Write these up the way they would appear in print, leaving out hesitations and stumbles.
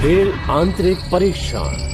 खेल आंतरिक परीक्षण।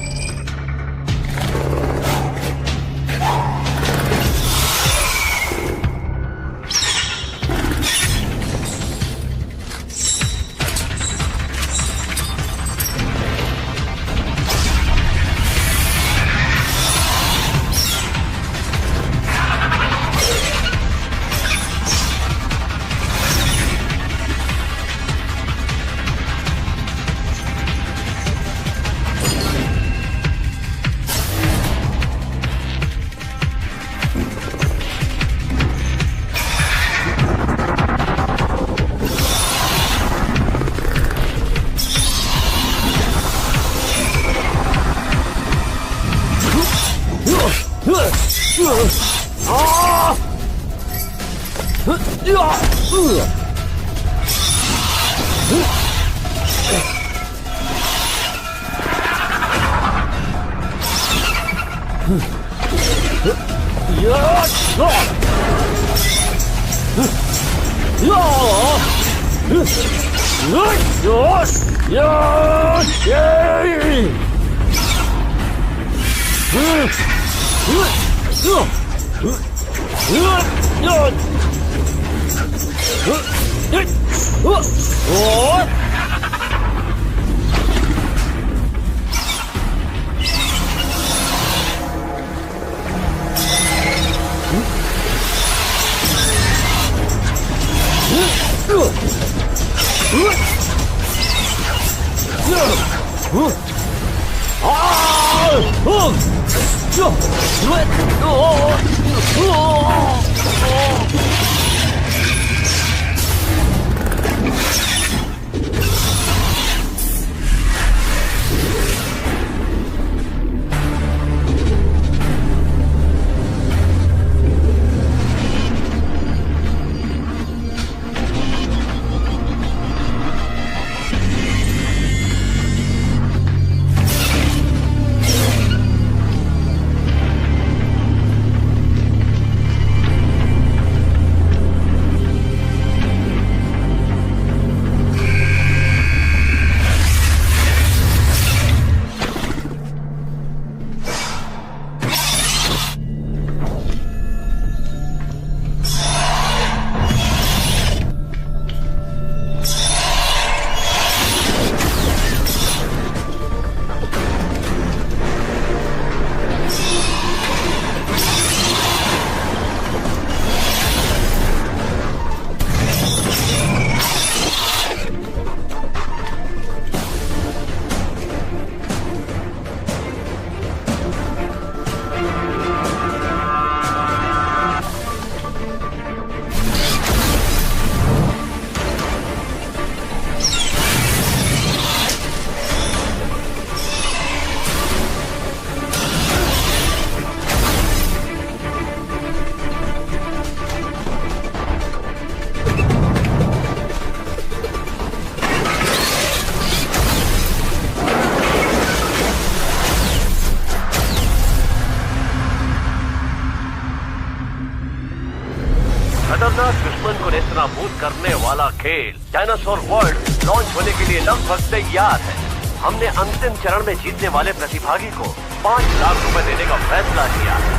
करने वाला खेल डायनासोर वर्ल्ड लॉन्च होने के लिए लगभग तैयार है। हमने अंतिम चरण में जीतने वाले प्रतिभागी को 5 लाख रुपए देने का फैसला किया है।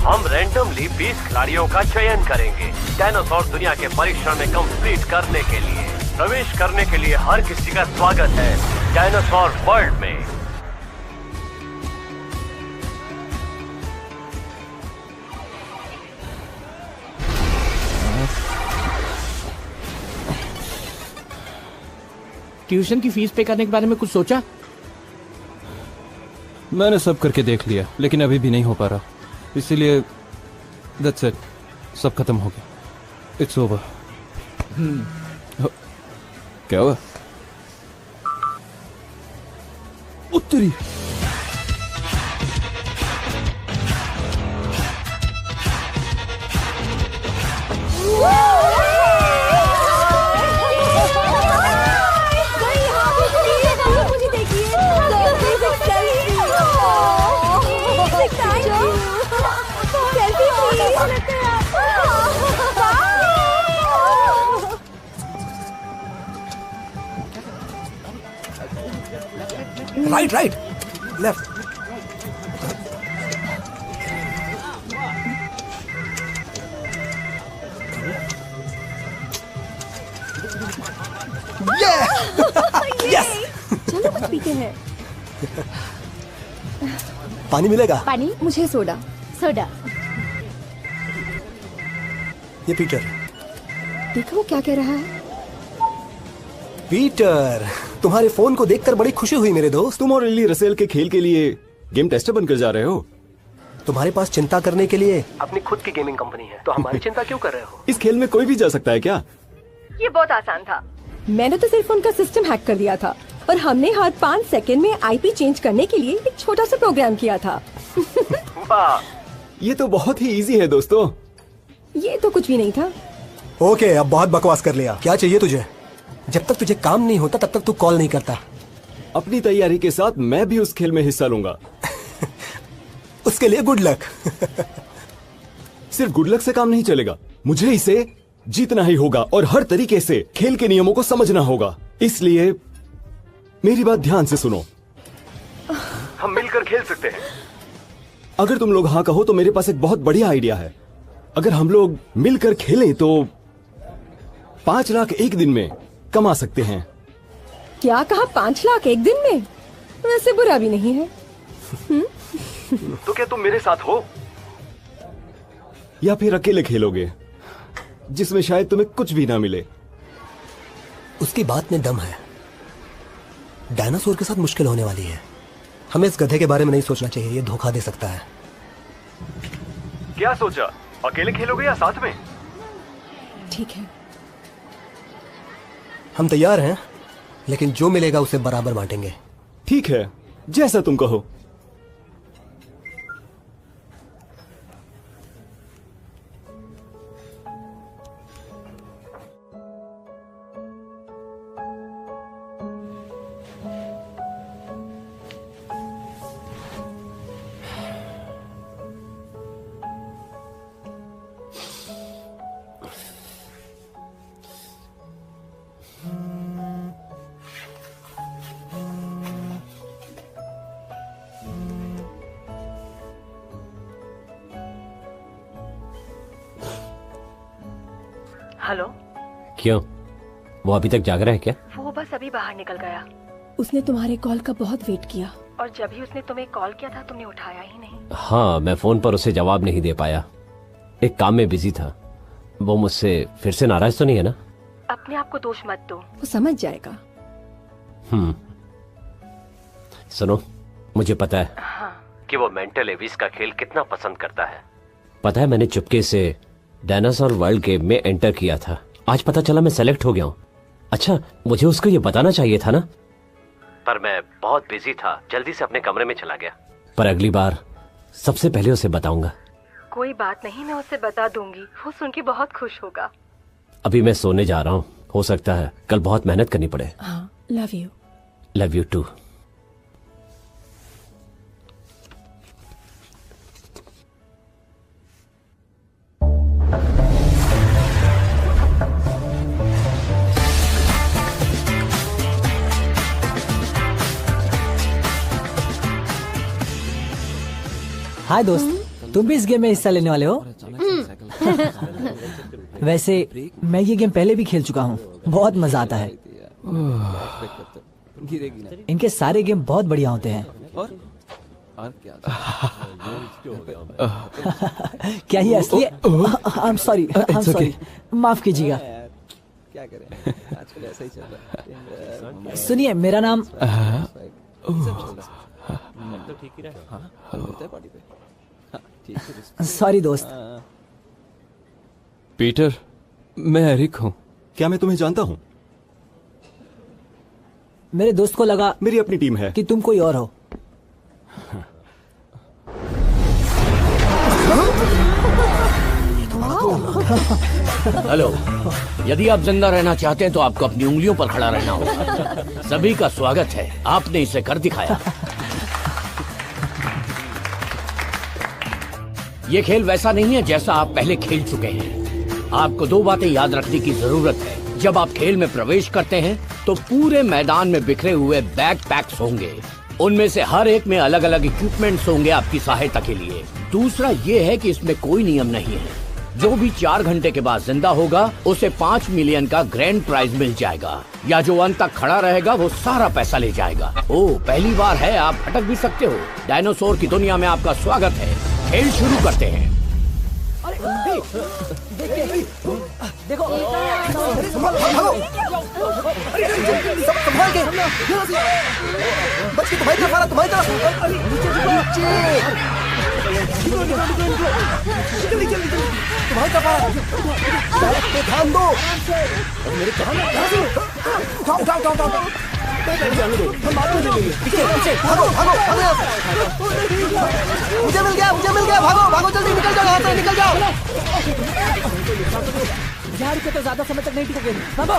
हम रैंडमली 20 खिलाड़ियों का चयन करेंगे डायनासोर दुनिया के परीक्षण में कंप्लीट करने के लिए। प्रवेश करने के लिए हर किसी का स्वागत है डायनासोर वर्ल्ड में। ट्यूशन की फीस पे करने के बारे में कुछ सोचा? मैंने सब करके देख लिया, लेकिन अभी भी नहीं हो पा रहा, इसीलिए दैट्स इट, सब खत्म हो गया, इट्स ओवर। क्या हुआ? उत्तरी राइट राइट लेफ्ट। यस चलो कुछ पीते हैं। पानी मिलेगा? पानी? मुझे सोडा। सोडा। ये पीटर। देखो वो क्या कह रहा है। पीटर, तुम्हारे फोन को देखकर बड़ी खुशी हुई मेरे दोस्त। तुम और लिली रसेल के खेल के लिए गेम टेस्टर बनकर जा रहे हो। तुम्हारे पास चिंता करने के लिए अपनी खुद की गेमिंग कंपनी है, तो हमारी चिंता क्यों कर रहे हो? इस खेल में कोई भी जा सकता है क्या? ये बहुत आसान था। मैंने तो सिर्फ उनका सिस्टम हैक कर दिया था और हमने हर 5 सेकंड में आईपी चेंज करने के लिए एक छोटा सा प्रोग्राम किया था। वाह, ये तो बहुत ही इजी है दोस्तों। ये तो कुछ भी नहीं था। ओके, अब बहुत बकवास कर लिया। क्या चाहिए तुझे? जब तक तुझे काम नहीं होता तब तक तू कॉल नहीं करता। अपनी तैयारी के साथ मैं भी उस खेल में हिस्सा लूंगा। उसके लिए गुड लक। सिर्फ गुड लक से काम नहीं चलेगा, मुझे इसे जीतना ही होगा और हर तरीके से खेल के नियमों को समझना होगा। इसलिए मेरी बात ध्यान से सुनो। हम मिलकर खेल सकते हैं। अगर तुम लोग हाँ कहो तो मेरे पास एक बहुत बढ़िया आइडिया है। अगर हम लोग मिलकर खेलें तो 5 लाख एक दिन में कमा सकते हैं। क्या कहा? 5 लाख एक दिन में? वैसे बुरा भी नहीं है। तो क्या तुम मेरे साथ हो या फिर अकेले खेलोगे, जिसमें शायद तुम्हें कुछ भी ना मिले? उसकी बात में दम है। डायनासोर के साथ मुश्किल होने वाली है। हमें इस गधे के बारे में नहीं सोचना चाहिए, ये धोखा दे सकता है। क्या सोचा? अकेले खेलोगे या साथ में? ठीक है, हम तैयार हैं, लेकिन जो मिलेगा उसे बराबर बांटेंगे। ठीक है, जैसा तुम कहो। हेलो। क्यों, वो अभी तक जाग रहा है क्या? वो बस अभी बाहर निकल गया उसने तुम्हारे कॉल का बहुत वेट किया। और जब भी उसने तुम्हें कॉल किया था तुमने उठाया ही नहीं। हाँ, मैं फोन पर उसे जवाब नहीं दे पाया, एक काम में बिजी था। वो मुझसे फिर से नाराज तो नहीं है ना? अपने आप को दोष मत दो। वो समझ जाएगा। सुनो, मुझे पता है कि वो मेंटल एविस का खेल कितना पसंद करता है। पता है, मैंने चुपके से डायनासोर वर्ल्ड गेम में एंटर किया था। आज पता चला मैं सेलेक्ट हो गया हूँ। अच्छा, मुझे उसको ये बताना चाहिए था ना, पर मैं बहुत बिजी था, जल्दी से अपने कमरे में चला गया। पर अगली बार सबसे पहले उसे बताऊंगा। कोई बात नहीं, मैं उसे बता दूंगी, वो सुन के बहुत खुश होगा। अभी मैं सोने जा रहा हूँ, हो सकता है कल बहुत मेहनत करनी पड़े। हाँ, love you. Love you too. Hi दोस्त, तुम भी इस गेम में हिस्सा लेने वाले हो? वैसे मैं ये गेम पहले भी खेल चुका हूँ, बहुत मजा आता है। इनके सारे गेम बहुत बढ़िया होते हैं। क्या ये असली? आई एम सॉरी, माफ कीजिएगा। सुनिए, मेरा नाम सॉरी दोस्त। पीटर, मैं एरिक हूँ। क्या मैं तुम्हें जानता हूँ? मेरे दोस्त को लगा मेरी अपनी टीम है कि तुम कोई और हो। हेलो, यदि आप जिंदा रहना चाहते हैं तो आपको अपनी उंगलियों पर खड़ा रहना होगा। सभी का स्वागत है, आपने इसे कर दिखाया। ये खेल वैसा नहीं है जैसा आप पहले खेल चुके हैं। आपको 2 बातें याद रखने की जरूरत है। जब आप खेल में प्रवेश करते हैं तो पूरे मैदान में बिखरे हुए बैकपैक्स होंगे। उनमें से हर एक में अलग अलग इक्विपमेंट्स होंगे आपकी सहायता के लिए। दूसरा ये है कि इसमें कोई नियम नहीं है। जो भी 4 घंटे के बाद जिंदा होगा उसे 5 मिलियन का ग्रैंड प्राइज मिल जाएगा, या जो अंत तक खड़ा रहेगा वो सारा पैसा ले जाएगा। ओह, पहली बार है, आप भटक भी सकते हो। डायनासोर की दुनिया में आपका स्वागत है। खेल शुरू करते हैं। देखो, मुझे मिल गया, भागो जल्दी, निकल जाओ यहाँ से, निकल जाओ। यार के तो ज्यादा समय तक नहीं टिकोगे। भागो।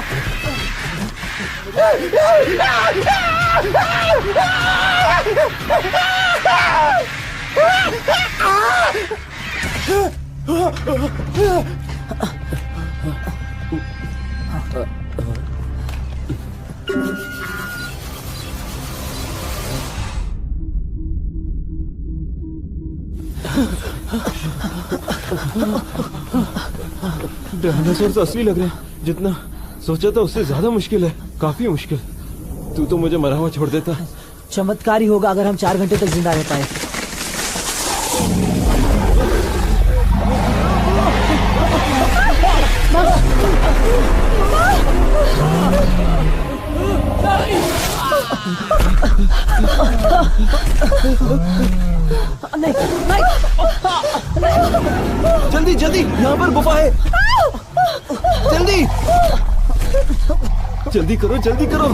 डायनासोर असली लग रहे हैं। जितना सोचा था उससे ज्यादा मुश्किल है, काफी मुश्किल। तू तो मुझे मरा हुआ छोड़ देता। चमत्कार ही होगा अगर हम 4 घंटे तक जिंदा रह पाए। नहीं, जल्दी जल्दी, यहाँ पर गुफा है। जल्दी जल्दी करो, जल्दी करो।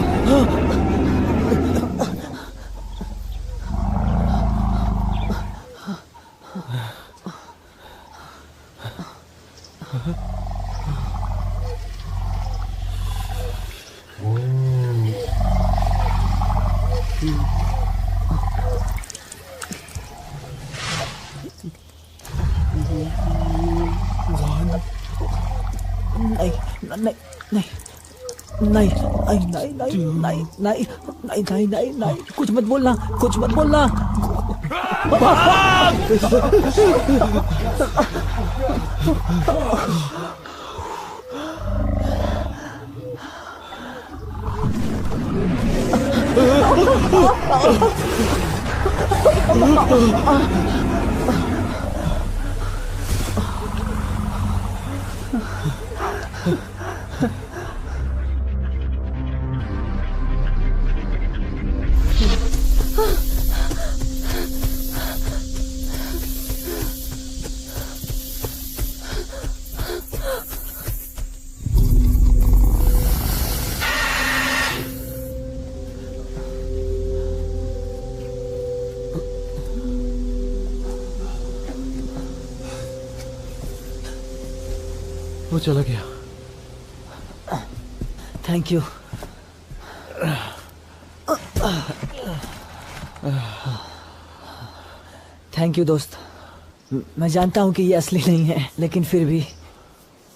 नहीं, कुछ मत बोलना। वो चला गया। Thank you. थैंक यू दोस्त। मैं जानता हूं कि ये असली नहीं है, लेकिन फिर भी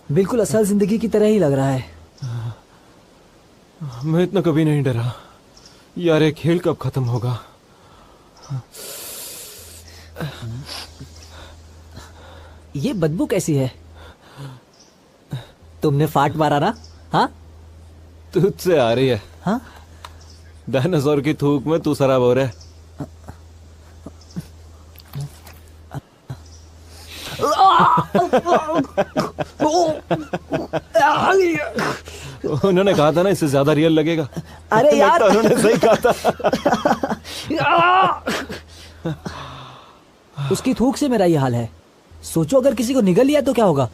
बिल्कुल असल जिंदगी की तरह ही लग रहा है। मैं इतना कभी नहीं डरा यार। ये खेल कब खत्म होगा? ये बदबू कैसी है? तुमने फाट मारा ना? हाँ, तुझसे आ रही है। हाँ, डायनासोर की थूक में तू शराब हो रहा है। उन्होंने कहा था ना इससे ज्यादा रियल लगेगा। अरे यार, उन्होंने सही कहा था। उसकी थूक से मेरा ये हाल है। सोचो अगर किसी को निगल लिया तो क्या होगा।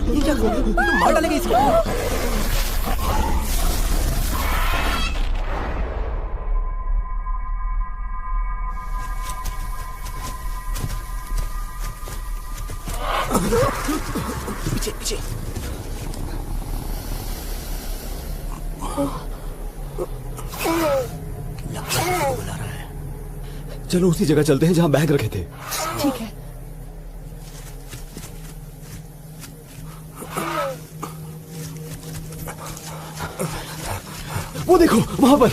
ये क्या कर रहे हो? ये तो मार डालेगा इसको। पीछे पीछे। बुला रहा है। चलो उसी जगह चलते हैं जहां बैग रखे थे। ठीक है। वो देखो वहां पर।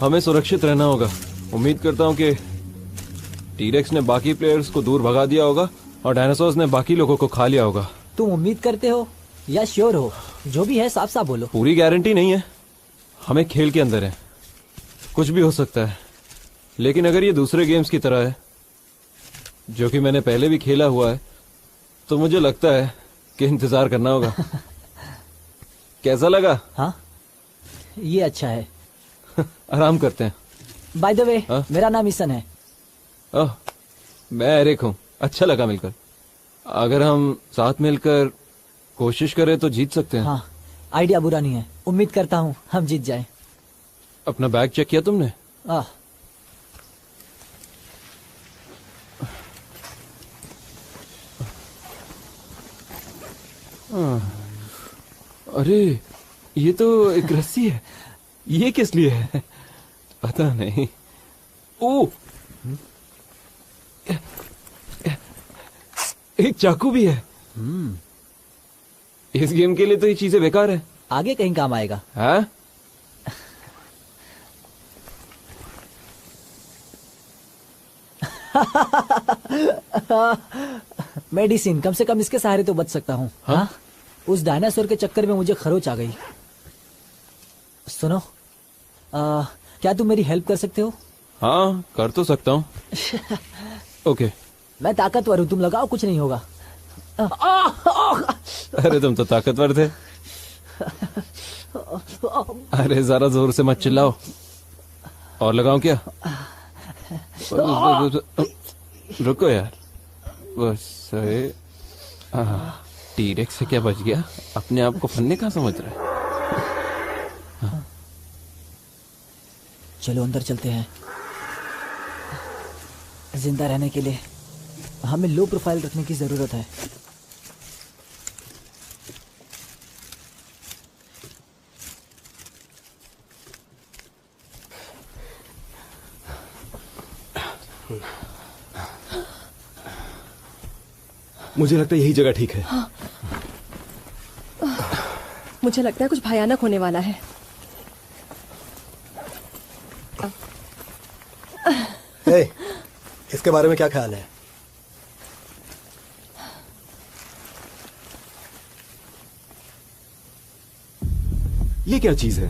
हमें सुरक्षित रहना होगा। उम्मीद करता हूँ कि टीरेक्स ने बाकी प्लेयर्स को दूर भगा दिया होगा और डायनासोर्स ने बाकी लोगों को खा लिया होगा। तुम उम्मीद करते हो या श्योर हो? जो भी है साफ साफ बोलो। पूरी गारंटी नहीं है, हमें खेल के अंदर है, कुछ भी हो सकता है। लेकिन अगर ये दूसरे गेम्स की तरह है जो कि मैंने पहले भी खेला हुआ है तो मुझे लगता है कि इंतजार करना होगा। कैसा लगा? हाँ ये अच्छा है। आराम करते हैं। बाय द वे हाँ? मेरा नाम ईसन है। ओह, मैं एरिक हूँ। अच्छा लगा मिलकर। अगर हम साथ मिलकर कोशिश करें तो जीत सकते हैं। हाँ आइडिया बुरा नहीं है। उम्मीद करता हूँ हम जीत जाएं। अपना बैग चेक किया तुमने? अरे ये तो एक रस्सी है। ये किस लिए है पता नहीं। ओ एक चाकू भी है। इस गेम के लिए तो ये चीजें बेकार है। आगे कहीं काम आएगा। हाँ? मेडिसिन, कम से कम इसके सहारे तो बच सकता हूँ। हाँ? उस डायनासोर के चक्कर में मुझे खरोच आ गई। सुनो, क्या तुम मेरी हेल्प कर सकते हो? हाँ कर तो सकता हूँ। ओके। मैं ताकतवर हूँ, तुम लगाओ कुछ नहीं होगा। अरे तुम तो ताकतवर थे। अरे जरा जोर से मत चिल्लाओ। और लगाऊं क्या? रुको यार। बस टीरेक्स से क्या बच गया? अपने आप को फन्ने कहाँ समझ रहा है? चलो अंदर चलते हैं। जिंदा रहने के लिए हमें लो प्रोफाइल रखने की जरूरत है। मुझे लगता है यही जगह ठीक है। हाँ। मुझे लगता है कुछ भयानक होने वाला है। hey, इसके बारे में क्या ख्याल है? ये क्या चीज है?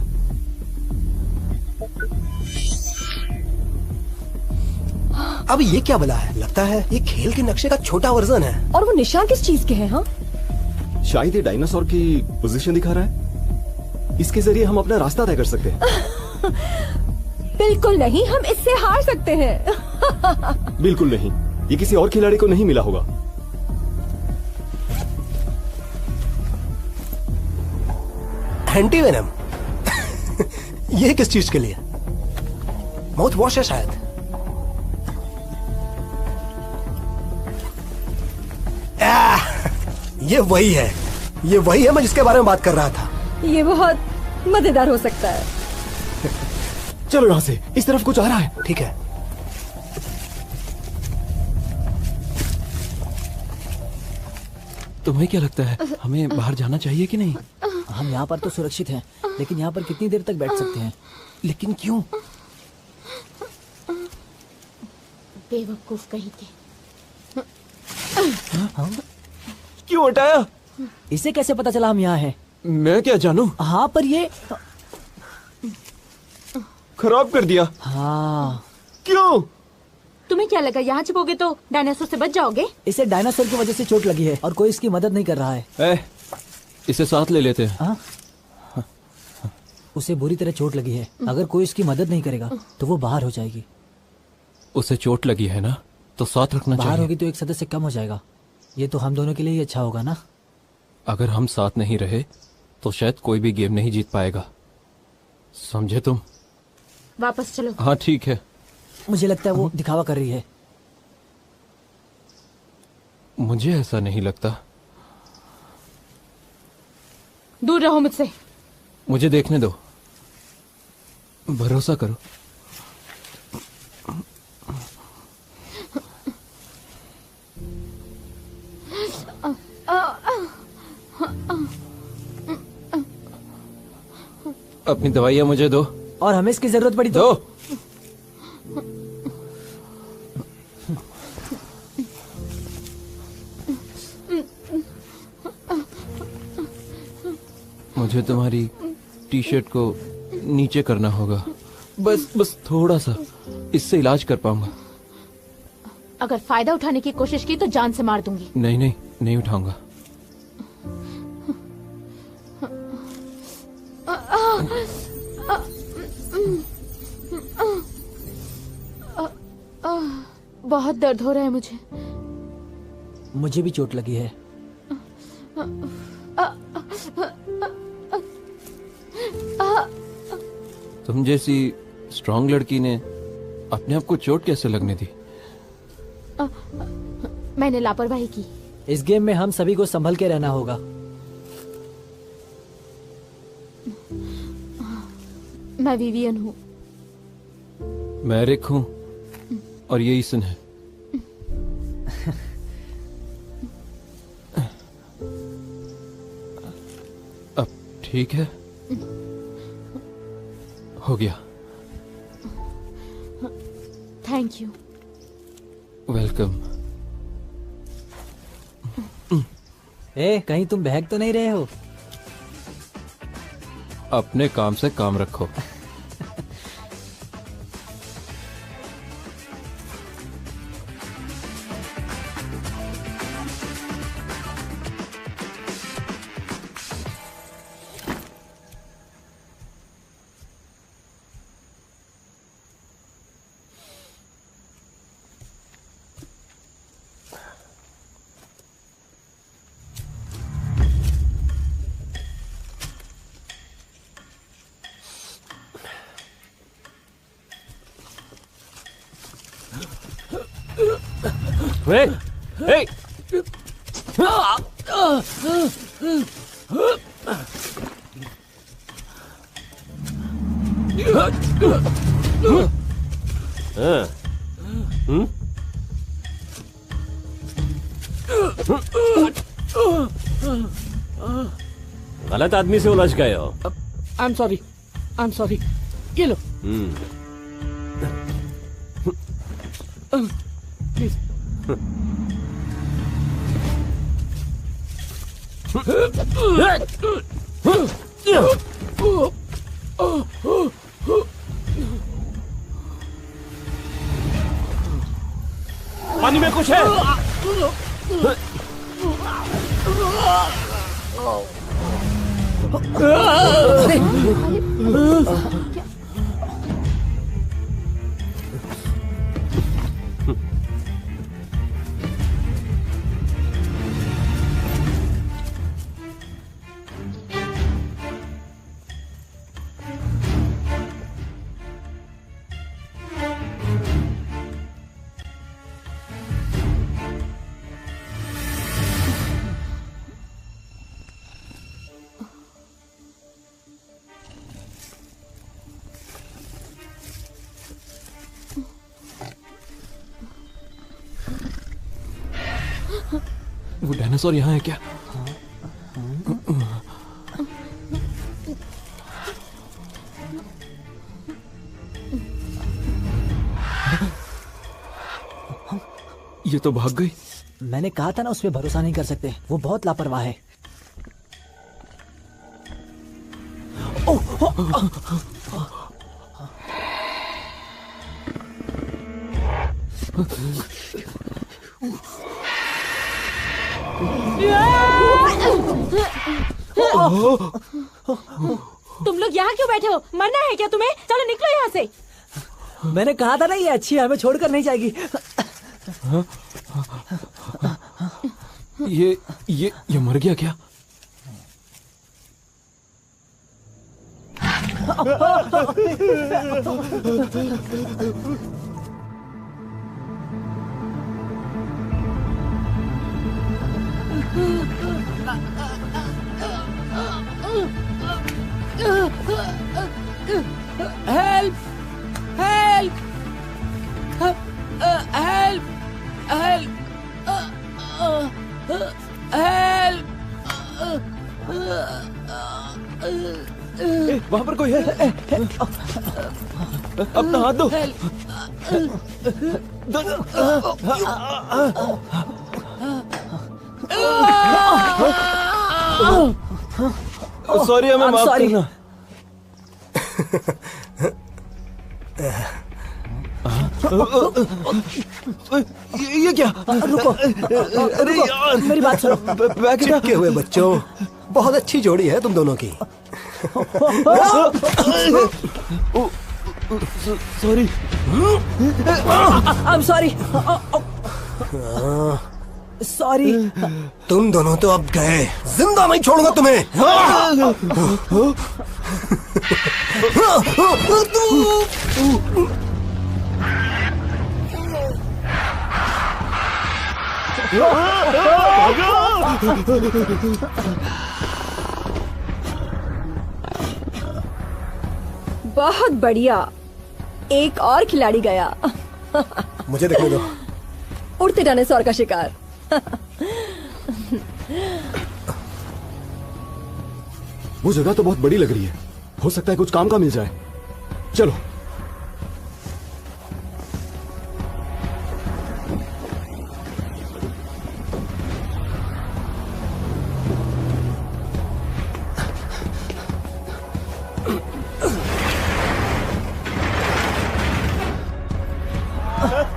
अब ये क्या बला है? लगता है ये खेल के नक्शे का छोटा वर्जन है। और वो निशान किस चीज के हैं? हाँ शायद ये डायनासोर की पोजीशन दिखा रहा है। इसके जरिए हम अपना रास्ता तय कर सकते हैं। बिल्कुल नहीं, हम इससे हार सकते हैं। बिल्कुल नहीं, ये किसी और खिलाड़ी को नहीं मिला होगा। Anti venom. ये किस चीज के लिए? माउथ वॉश है शायद। ये वही है। ये वही है मैं जिसके बारे में बात कर रहा था। ये बहुत मजेदार हो सकता है। चलो यहाँ से, इस तरफ कुछ आ रहा है। ठीक है। तुम्हें क्या लगता है हमें बाहर जाना चाहिए कि नहीं? हम यहाँ पर तो सुरक्षित हैं, लेकिन यहाँ पर कितनी देर तक बैठ सकते हैं? लेकिन क्यों? बेवकूफ कहीं के। क्यों हटाया? इसे कैसे पता चला हम यहाँ हैं? मैं क्या जानूं? हाँ पर ये खराब कर दिया। हाँ। क्यों? तुम्हें क्या लगा यहाँ छिपोगे तो डायनासोर से बच जाओगे? इसे डायनासोर की वजह से चोट लगी है और कोई इसकी मदद नहीं कर रहा है। इसे साथ ले लेते हैं। हाँ? उसे बुरी तरह चोट लगी है। अगर कोई इसकी मदद नहीं करेगा तो वो बाहर हो जाएगी। उसे चोट लगी है ना, तो साथ रखना चाहिए। बाहर होगी तो एक सदस्य कम हो जाएगा। ये तो हम दोनों के लिए ही अच्छा होगा ना। अगर हम साथ नहीं रहे तो शायद कोई भी गेम नहीं जीत पाएगा, समझे तुम? वापस चलो। हाँ ठीक है। मुझे लगता है वो दिखावा कर रही है। मुझे ऐसा नहीं लगता। दूर रहो मुझसे। मुझे देखने दो, भरोसा करो। अपनी दवाइयां मुझे दो। और हमें इसकी जरूरत पड़ी तो दो। मुझे तुम्हारी टी शर्ट को नीचे करना होगा, बस थोड़ा सा, इससे इलाज कर पाऊंगा। अगर फायदा उठाने की कोशिश की तो जान से मार दूंगी। नहीं उठाऊंगा। बहुत दर्द हो रहा है मुझे। मुझे भी चोट लगी है। तुम जैसी स्ट्रांग लड़की ने अपने आप को चोट कैसे लगने दी? मैंने लापरवाही की। इस गेम में हम सभी को संभल के रहना होगा। मैं विवियन हूँ। मैं रिक हूँ और ये ईसन है। अब ठीक है, हो गया। Thank you. वेलकम। कहीं तुम बहक तो नहीं रहे हो? अपने काम से काम रखो। Hey! गलत आदमी से उलझ गए हो। I am sorry. ये लो। प्लीज। पानी में कुछ है। डायनासोर यहाँ है क्या? ये तो भाग गई। मैंने कहा था ना उस पे भरोसा नहीं कर सकते, वो बहुत लापरवाह है। तुम लोग यहाँ क्यों बैठे हो? मरना है क्या तुम्हें? चलो निकलो यहाँ से। मैंने कहा था ना ये अच्छी है, हमें छोड़कर नहीं जाएगी। ये मर गया क्या? Help help help help help. वहां पर कोई है? अपना हाथ दो। सॉरी, हमें माफ करना। ये क्या? रुको, अरे यार, मेरी बात सुनो। चिपके हुए बच्चों, बहुत अच्छी जोड़ी है तुम दोनों की। Sorry, I am sorry. Sorry. तुम दोनों तो अब गए, जिंदा नहीं छोड़ूंगा तुम्हें। बहुत बढ़िया, एक और खिलाड़ी गया। मुझे देखने दो। उड़ते डायनासोर का शिकार। वो जगह तो बहुत बड़ी लग रही है, हो सकता है कुछ काम का मिल जाए। चलो।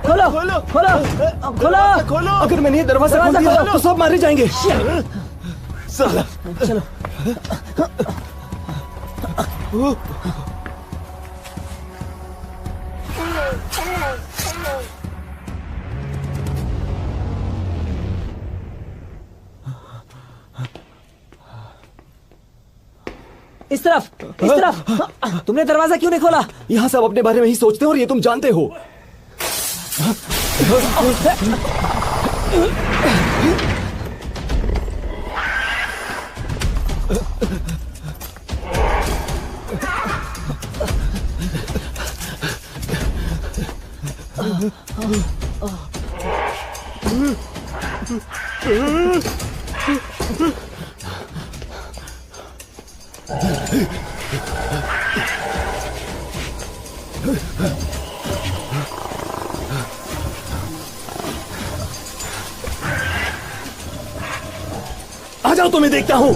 खोलो खोलो खोलो खोलो खोलो। अगर मैंने ये दरवाजा खोल दिया तो सब मारे जाएंगे। साला। चलो। इस तरफ, इस तरफ। तुमने दरवाजा क्यों नहीं खोला? यहाँ सब अपने बारे में ही सोचते हो और ये तुम जानते हो। आ जाओ, तुम्हें देखता हूं।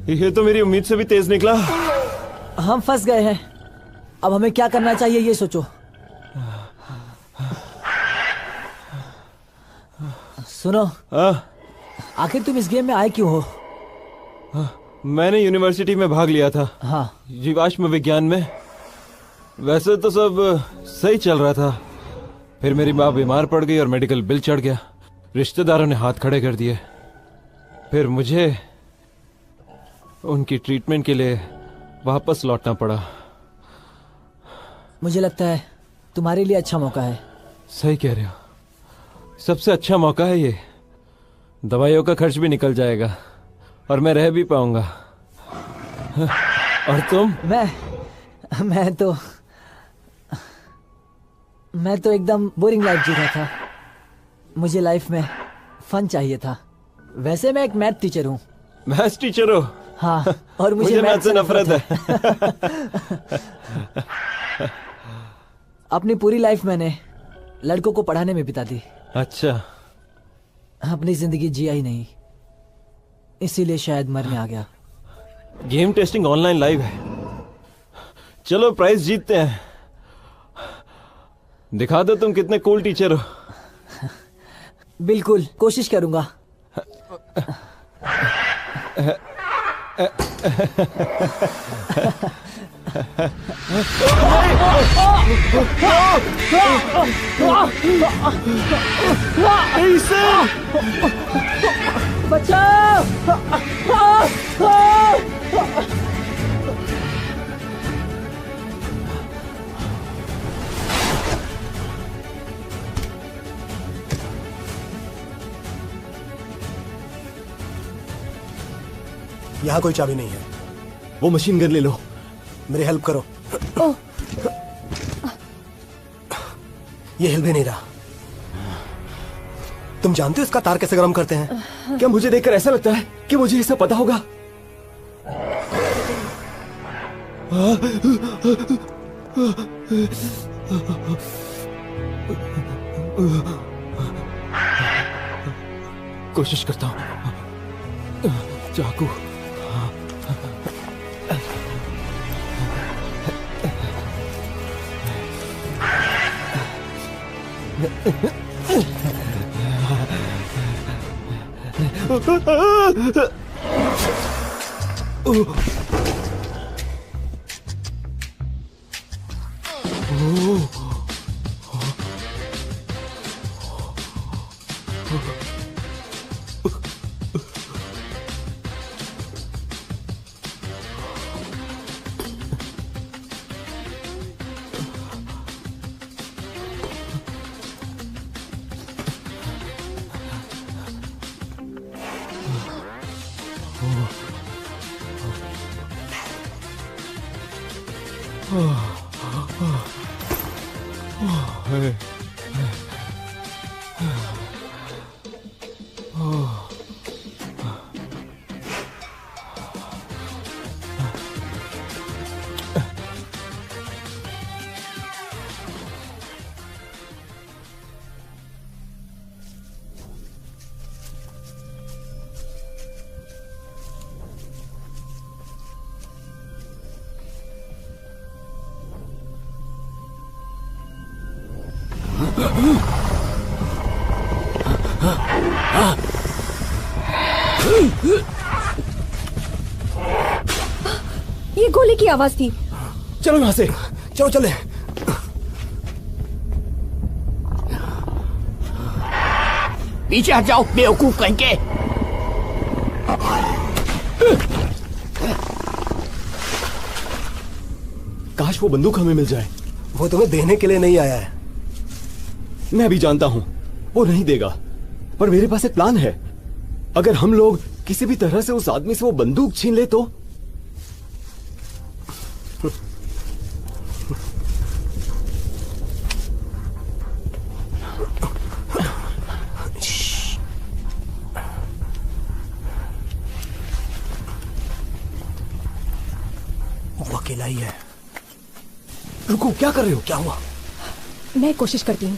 ये तो मेरी उम्मीद से भी तेज निकला। हम फंस गए हैं, अब हमें क्या करना चाहिए ये सोचो। सुनो, आखिर तुम इस गेम में आए क्यों हो? मैंने यूनिवर्सिटी में भाग लिया था। हाँ, जीवाश्म विज्ञान में। वैसे तो सब सही चल रहा था, फिर मेरी माँ बीमार पड़ गई और मेडिकल बिल चढ़ गया। रिश्तेदारों ने हाथ खड़े कर दिए, फिर मुझे उनकी ट्रीटमेंट के लिए वापस लौटना पड़ा। मुझे लगता है तुम्हारे लिए अच्छा मौका है। सही कह रहे हो, सबसे अच्छा मौका है ये। दवाइयों का खर्च भी निकल जाएगा और मैं रह भी पाऊंगा। और तुम? मैं तो एकदम बोरिंग लाइफ जी रहा था। मुझे लाइफ में फन चाहिए था। वैसे मैं एक मैथ टीचर हूँ। मैथ टीचर हो? हाँ, और मुझे मैथ से नफरत है। अपनी पूरी लाइफ मैंने लड़कों को पढ़ाने में बिता दी। अच्छा। अपनी जिंदगी जिया ही नहीं, इसीलिए शायद मरने आ गया। गेम टेस्टिंग ऑनलाइन लाइव है। चलो प्राइज जीतते हैं। दिखा दो तुम कितने कूल टीचर हो। बिल्कुल, कोशिश करूंगा। बचाओ! यहाँ कोई चाबी नहीं है। वो मशीन गन ले लो। मेरी हेल्प करो। ये हिल भी नहीं रहा। तुम जानते हो इसका तार कैसे गर्म करते हैं? क्या मुझे देखकर ऐसा लगता है कि मुझे इसका पता होगा? कोशिश करता हूं। चाकू। ये गोली की आवाज थी। चलो यहां से। चलो चले। पीछे हट जाओ बेवकूफ कहीं के। काश वो बंदूक हमें मिल जाए। वो तुम्हें देने के लिए नहीं आया है। मैं भी जानता हूं वो नहीं देगा, पर मेरे पास एक प्लान है। अगर हम लोग किसी भी तरह से उस आदमी से वो बंदूक छीन ले तो। वो अकेला ही है। रुको, क्या कर रहे हो? क्या हुआ? मैं कोशिश करती हूँ।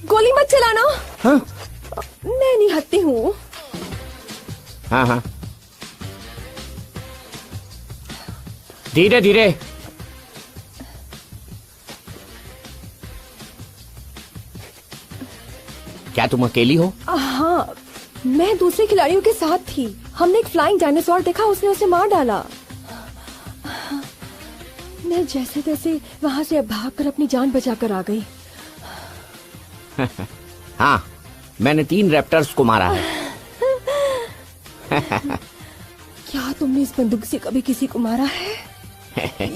गोली मत चलाना। हाँ? मैं नहीं हत्ती हूँ। हाँ हाँ, धीरे धीरे। क्या तुम अकेली हो? हाँ, मैं दूसरे खिलाड़ियों के साथ थी। हमने एक फ्लाइंग डायनासोर देखा, उसने उसे मार डाला। मैं जैसे तैसे वहां से भागकर अपनी जान बचाकर आ गई। हाँ, मैंने 3 रैप्टर्स को मारा है। क्या तुमने इस बंदूक से कभी किसी को मारा है?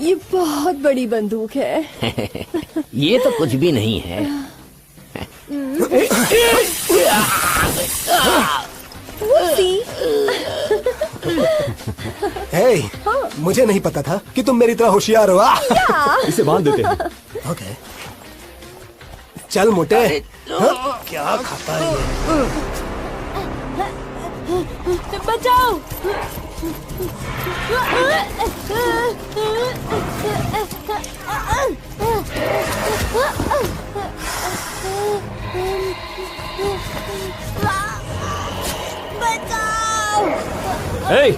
ये बहुत बड़ी बंदूक है। ये तो कुछ भी नहीं है। See? हे, मुझे नहीं पता था कि तुम मेरी तरह होशियार हो। इसे बांध देते हैं। ओके, चल मोटे। हाँ, क्या खाता है ये? बचाओ। बचाओ। Hey!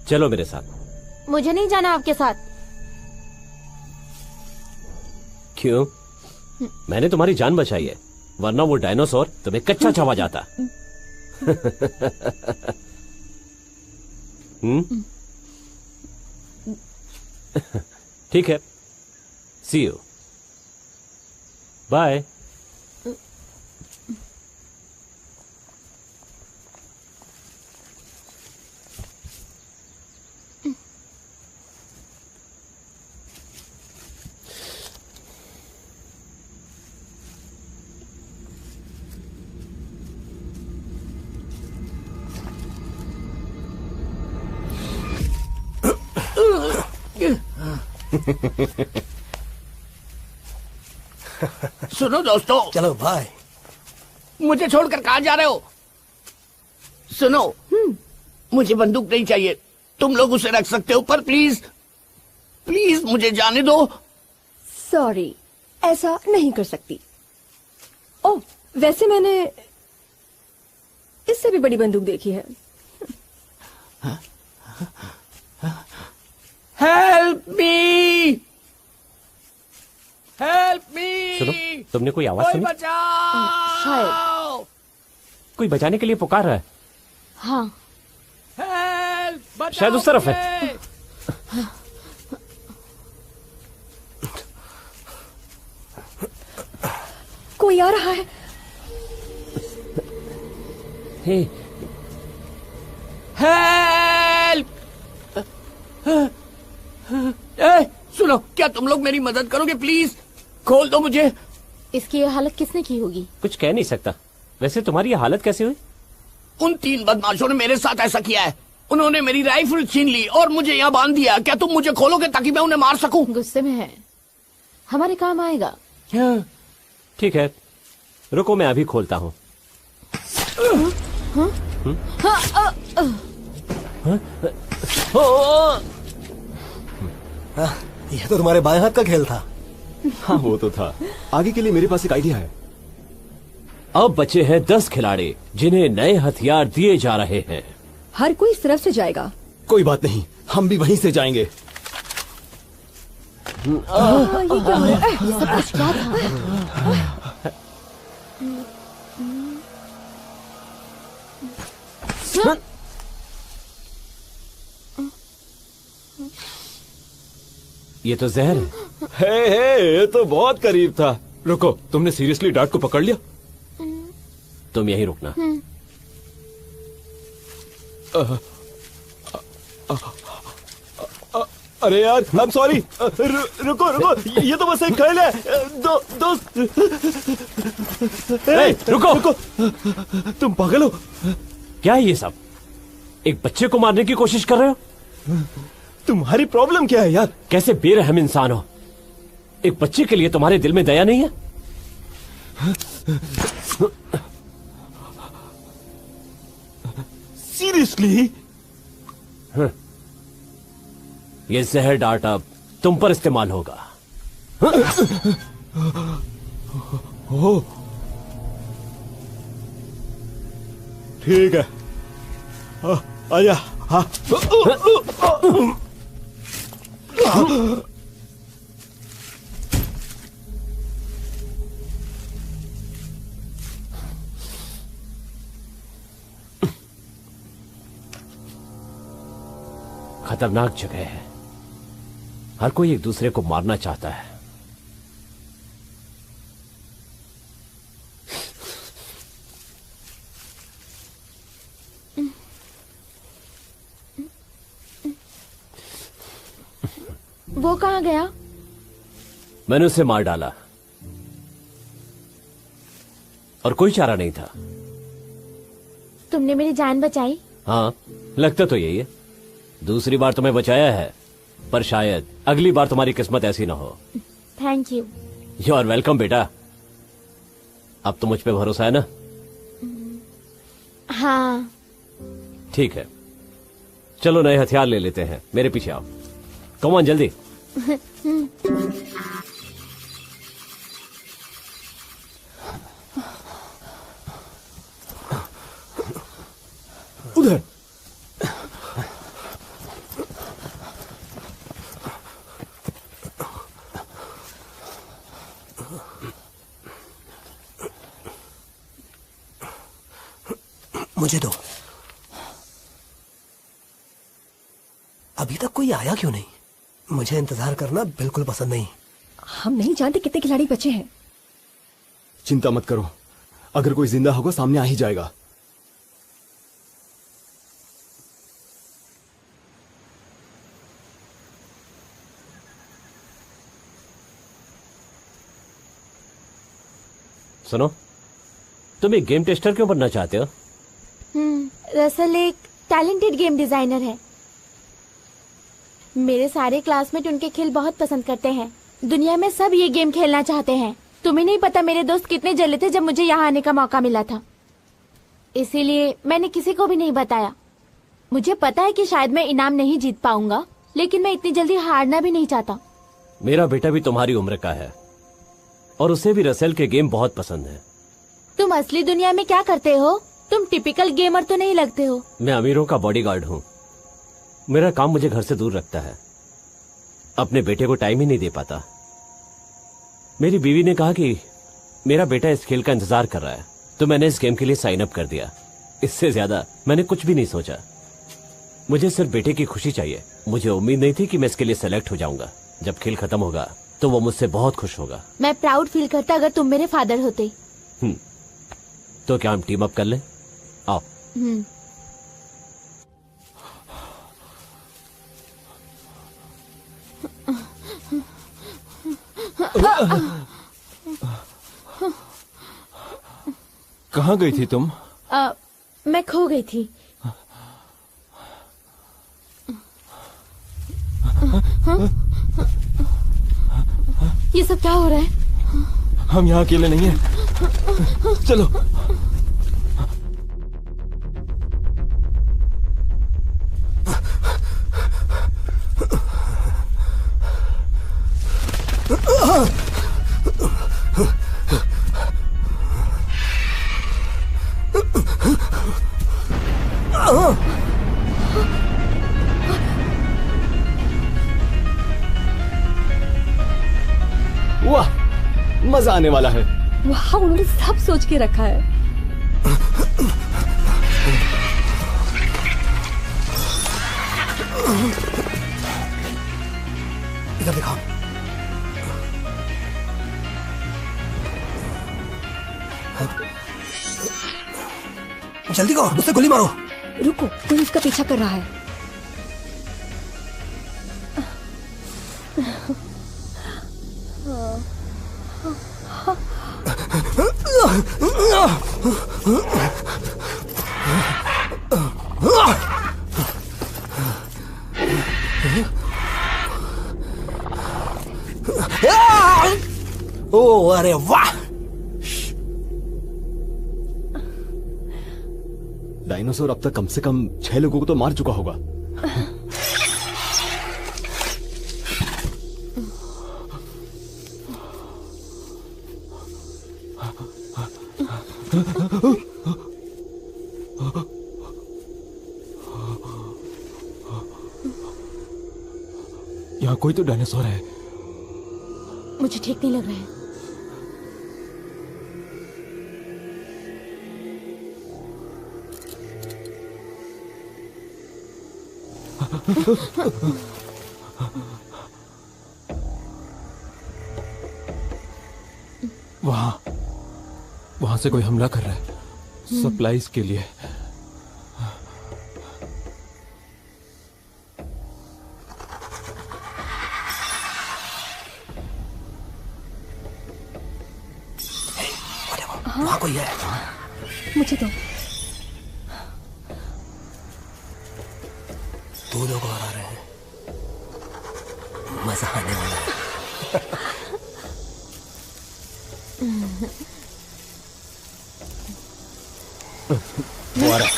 चलो मेरे साथ। मुझे नहीं जाना आपके साथ। क्यों? मैंने तुम्हारी जान बचाई है, वरना वो डायनासोर तुम्हें कच्चा चबा जाता। ठीक है, सी यू, बाय। सुनो दोस्तों, चलो भाई। मुझे छोड़कर कहाँ जा रहे हो? सुनो, मुझे बंदूक नहीं चाहिए, तुम लोग उसे रख सकते हो, पर प्लीज प्लीज मुझे जाने दो। सॉरी, ऐसा नहीं कर सकती। ओह, वैसे मैंने इससे भी बड़ी बंदूक देखी है। Help me, help me. सुनो, तुमने कोई आवाज सुनी? शायद कोई बचाने के लिए पुकार रहा है। हाँ। हेल्प, शायद उस तरफ है। कोई आ रहा है। हे, हेल्प। सुनो, क्या तुम लोग मेरी मदद करोगे प्लीज? खोल दो मुझे। इसकी ये हालत किसने की होगी? कुछ कह नहीं सकता। वैसे तुम्हारी ये हालत कैसे हुई? उन 3 बदमाशों ने मेरे साथ ऐसा किया है। उन्होंने मेरी राइफल छीन ली और मुझे यहाँ बांध दिया। क्या तुम मुझे खोलोगे ताकि मैं उन्हें मार सकूं? गुस्से में है, हमारे काम आएगा। ठीक है, रुको, मैं अभी खोलता हूँ। यह तो तुम्हारे बाएं हाथ का खेल था। हाँ, वो तो था। आगे के लिए मेरे पास एक आइडिया है। अब बचे हैं 10 खिलाड़ी जिन्हें नए हथियार दिए जा रहे हैं। हर कोई इस तरफ से जाएगा। कोई बात नहीं, हम भी वहीं से जाएंगे। ये क्या हो रहा है? ये सब कुछ क्या था? ये तो जहर है। ये तो बहुत करीब था। रुको, तुमने सीरियसली डार्ट को पकड़ लिया? तुम यहीं रुकना। अरे यार, आई एम सॉरी। रुको रुको, ये तो बस एक खेल है। दोस्त। रुको रुको, तुम पागल हो? क्या है ये सब? एक बच्चे को मारने की कोशिश कर रहे हो? तुम्हारी प्रॉब्लम क्या है यार? कैसे बेरहम इंसान हो? एक बच्चे के लिए तुम्हारे दिल में दया नहीं है? सीरियसली? ये जहर डार्ट अब तुम पर इस्तेमाल होगा। ठीक है, आजा। हाँ। खतरनाक जगह है। हर कोई एक दूसरे को मारना चाहता है। वो कहाँ गया? मैंने उसे मार डाला और कोई चारा नहीं था। तुमने मेरी जान बचाई। हाँ, लगता तो यही है। दूसरी बार तुम्हें बचाया है, पर शायद अगली बार तुम्हारी किस्मत ऐसी ना हो। Thank you. You are welcome बेटा। अब तो मुझ पे भरोसा है ना? हाँ। ठीक है, चलो नए हथियार ले लेते हैं। मेरे पीछे आओ। कम ऑन, जल्दी। उधर। मुझे दो। अभी तक कोई आया क्यों नहीं? मुझे इंतजार करना बिल्कुल पसंद नहीं। हम नहीं जानते कितने खिलाड़ी बचे हैं। चिंता मत करो, अगर कोई जिंदा होगा सामने आ ही जाएगा। सुनो, तुम एक गेम टेस्टर क्यों बनना चाहते हो? रसल एक टैलेंटेड गेम डिजाइनर है। मेरे सारे क्लासमेट उनके खेल बहुत पसंद करते हैं। दुनिया में सब ये गेम खेलना चाहते हैं। तुम्हें नहीं पता मेरे दोस्त कितने जले थे जब मुझे यहाँ आने का मौका मिला था। इसीलिए मैंने किसी को भी नहीं बताया। मुझे पता है कि शायद मैं इनाम नहीं जीत पाऊंगा, लेकिन मैं इतनी जल्दी हारना भी नहीं चाहता। मेरा बेटा भी तुम्हारी उम्र का है और उसे भी रसेल के गेम बहुत पसंद है। तुम असली दुनिया में क्या करते हो? तुम टिपिकल गेमर तो नहीं लगते हो। मैं अमीरों का बॉडीगार्ड हूँ। मेरा काम मुझे घर से दूर रखता है। अपने बेटे को टाइम ही नहीं दे पाता। मेरी बीवी ने कहा कि मेरा बेटा इस खेल का इंतजार कर रहा है, तो मैंने इस गेम के लिए साइन अप कर दिया। इससे ज्यादा मैंने कुछ भी नहीं सोचा। मुझे सिर्फ बेटे की खुशी चाहिए। मुझे उम्मीद नहीं थी कि मैं इसके लिए सेलेक्ट हो जाऊंगा। जब खेल खत्म होगा तो वो मुझसे बहुत खुश होगा। मैं प्राउड फील करता अगर तुम मेरे फादर होते। तो क्या हम टीम अप कर लें? आओ। कहाँ गई थी तुम? मैं खो गई थी। ये सब क्या हो रहा है? हम यहाँ अकेले नहीं हैं। चलो। वाह, मजा आने वाला है। वाह, उन्होंने सब सोच के रखा है। इधर दिखाओ। जल्दी करो, उससे गोली मारो। रुको, कोई उसका पीछा कर रहा है। ओ अरे वाह! डायनासोर अब तक कम से कम 6 लोगों को तो मार चुका होगा। यहाँ कोई तो डायनासोर है। मुझे ठीक नहीं लग रहा है। वहां से कोई हमला कर रहा है सप्लाईज के लिए। वहां कोई है। मुझे तो दो लोग और आ रहे हैं, मजा आने वाला है। वो आ रहा है।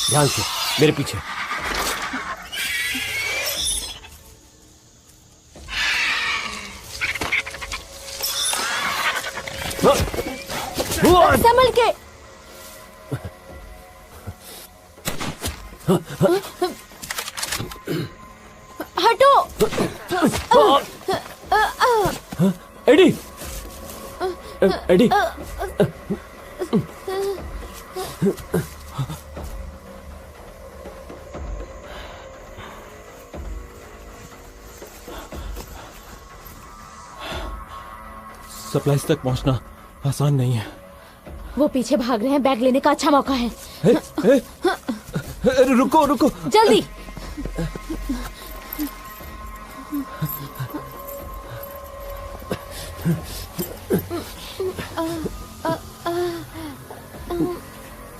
ध्यान से, मेरे पीछे। संभल के। हटो। एडी, एडी, सप्लाईज तक पहुंचना आसान नहीं है। वो पीछे भाग रहे हैं, बैग लेने का अच्छा मौका है। रुको रुको, जल्दी।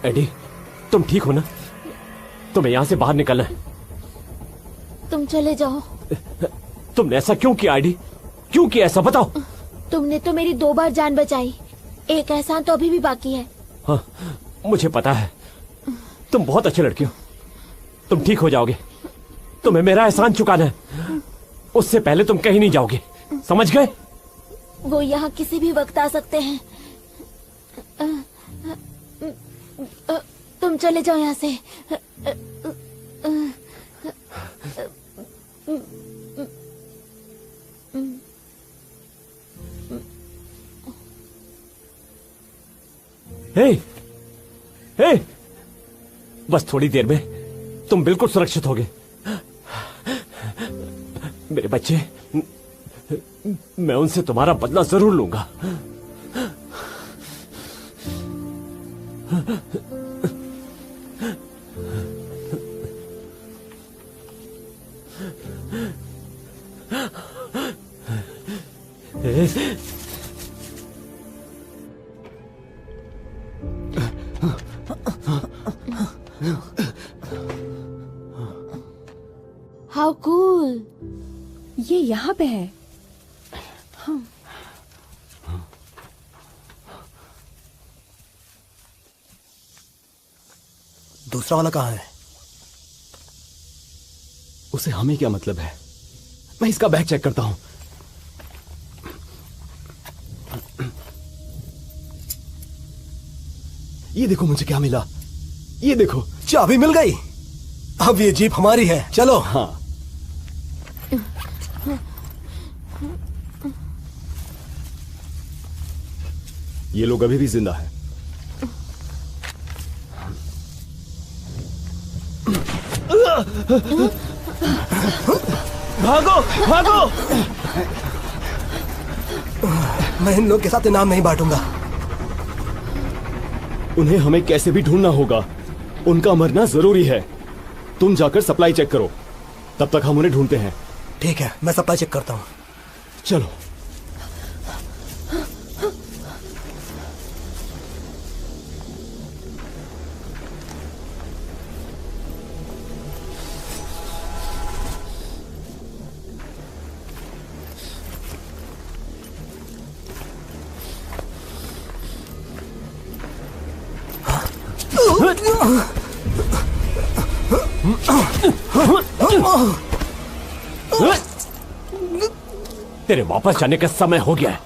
एडी, तुम ठीक हो ना? तुम्हें यहाँ से बाहर निकलना है। तुम चले जाओ। तुमने ऐसा क्यों किया एडी? क्यों किया ऐसा, बताओ। तुमने तो मेरी 2 बार जान बचाई, एक एहसान तो अभी भी बाकी है। हाँ, मुझे पता है। तुम बहुत अच्छे लड़की हो। तुम ठीक हो जाओगे। तुम्हें मेरा एहसान चुकाना है। उससे पहले तुम कहीं नहीं जाओगे, समझ गए? वो यहाँ किसी भी वक्त आ सकते हैं। तुम चले जाओ यहाँ से। हे, हे, बस थोड़ी देर में तुम बिल्कुल सुरक्षित होगे। मेरे बच्चे, मैं उनसे तुम्हारा बदला जरूर लूंगा। How cool. ये यहाँ पे है। हाँ। दूसरा वाला कहाँ है? उसे हमें क्या मतलब है? मैं इसका बैग चेक करता हूं। ये देखो मुझे क्या मिला। ये देखो, चाबी मिल गई। अब ये जीप हमारी है, चलो। हाँ, ये लोग अभी भी जिंदा है। भागो भागो। मैं इन लोग के साथ इनाम नहीं बांटूंगा। उन्हें हमें कैसे भी ढूंढना होगा। उनका मरना जरूरी है। तुम जाकर सप्लाई चेक करो, तब तक हम उन्हें ढूंढते हैं। ठीक है, मैं सप्लाई चेक करता हूं। चलो। तेरे वापस जाने का समय हो गया है।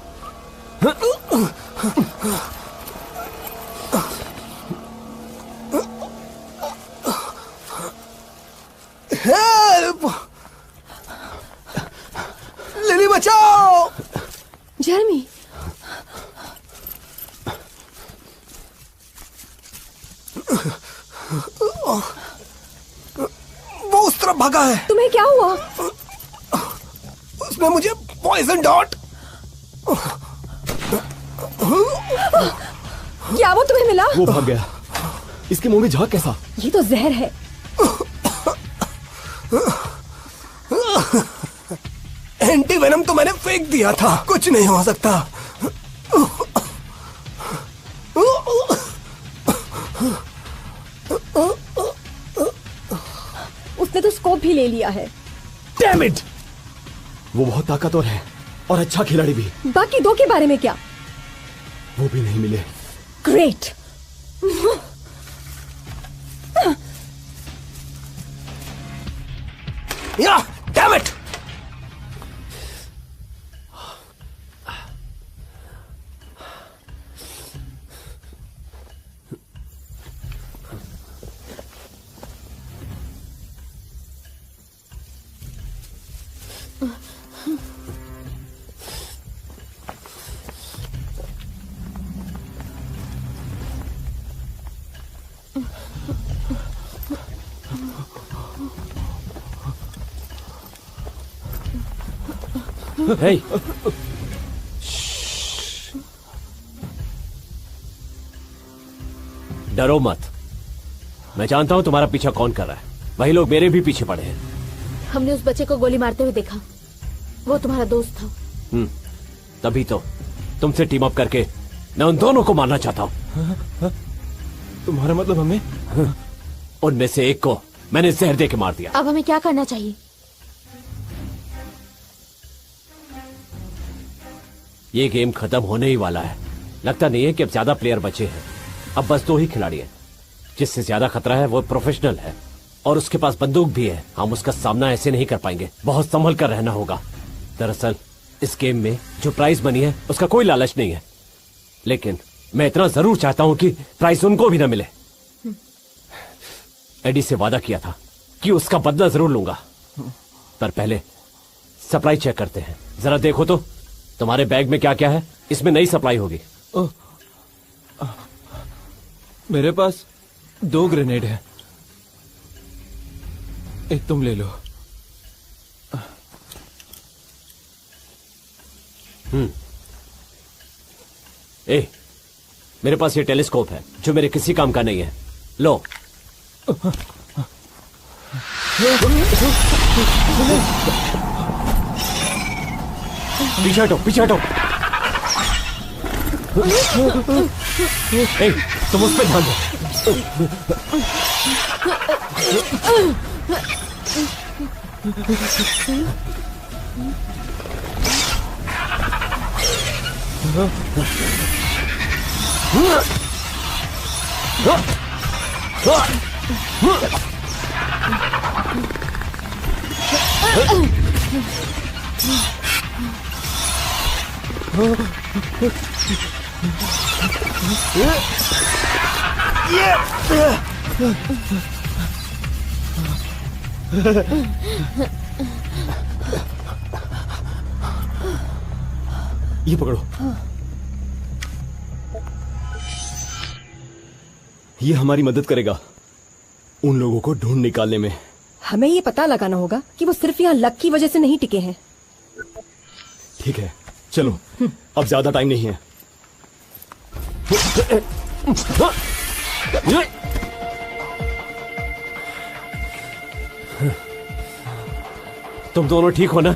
हेल्प! लिली बचाओ! जेरेमी, वो उस तरफ भागा है। तुम्हें क्या हुआ? उसने मुझे पॉइजन डॉट। क्या वो तुम्हें मिला? वो भाग गया। इसके मुंह में झाग कैसा? ये तो जहर है। एंटी वेनम तो मैंने फेंक दिया था, कुछ नहीं हो सकता। उसने तो स्कोप भी ले लिया है। Damn it! वो बहुत ताकतवर है और अच्छा खिलाड़ी भी। बाकी दो के बारे में क्या? वो भी नहीं मिले। ग्रेट। या, डैम इट! Hey. डरो मत। मैं जानता हूं तुम्हारा पीछा कौन कर रहा है। वही लोग मेरे भी पीछे पड़े हैं। हमने उस बच्चे को गोली मारते हुए देखा। वो तुम्हारा दोस्त था। तभी तो तुमसे टीम अप करके मैं उन दोनों को मारना चाहता हूं। तुम्हारा मतलब हमें? उनमें से एक को मैंने जहर दे के मार दिया। अब हमें क्या करना चाहिए? ये गेम खत्म होने ही वाला है। लगता नहीं है कि अब ज्यादा प्लेयर बचे हैं। अब बस 2 ही खिलाड़ी हैं। जिससे ज्यादा खतरा है वो प्रोफेशनल है और उसके पास बंदूक भी है। हम उसका सामना ऐसे नहीं कर पाएंगे। बहुत संभल कर रहना होगा। दरअसल इस गेम में जो प्राइज बनी है उसका कोई लालच नहीं है, लेकिन मैं इतना जरूर चाहता हूं कि प्राइज उनको भी ना मिले। एडी से वादा किया था कि उसका बदला जरूर लूंगा, पर पहले सप्लाई चेक करते हैं। जरा देखो तो तुम्हारे बैग में क्या क्या है। इसमें नई सप्लाई होगी। मेरे पास 2 ग्रेनेड है, एक तुम ले लो। ए, मेरे पास ये टेलीस्कोप है जो मेरे किसी काम का नहीं है। लो। पीछे हटो, पीछे हटो। ए, तुम उस पर ध्यान दो। ये पकड़ो। ये हमारी मदद करेगा उन लोगों को ढूंढ निकालने में। हमें ये पता लगाना होगा कि वो सिर्फ यहाँ लक की वजह से नहीं टिके हैं। ठीक है, चलो। अब ज्यादा टाइम नहीं है। तुम दोनों ठीक हो ना?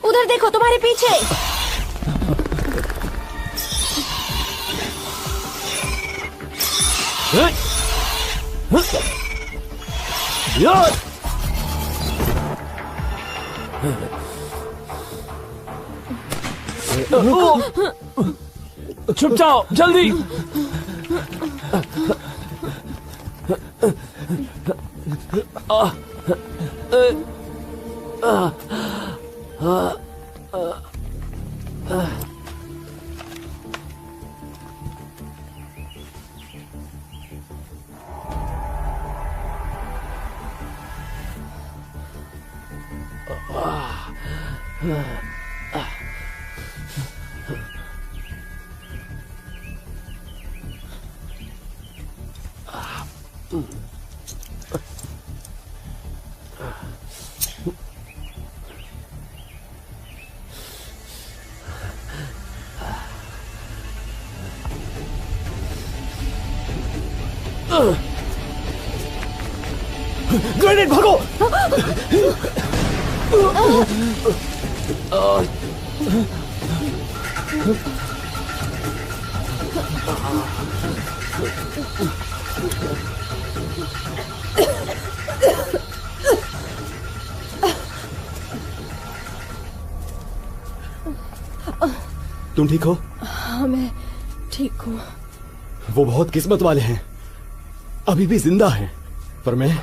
उधर देखो, तुम्हारे पीछे। छुप जाओ जल्दी। ग्रेनेड, भागो! तुम ठीक हो? हाँ, मैं ठीक हूँ। वो बहुत किस्मत वाले हैं, अभी भी जिंदा हैं, पर मैं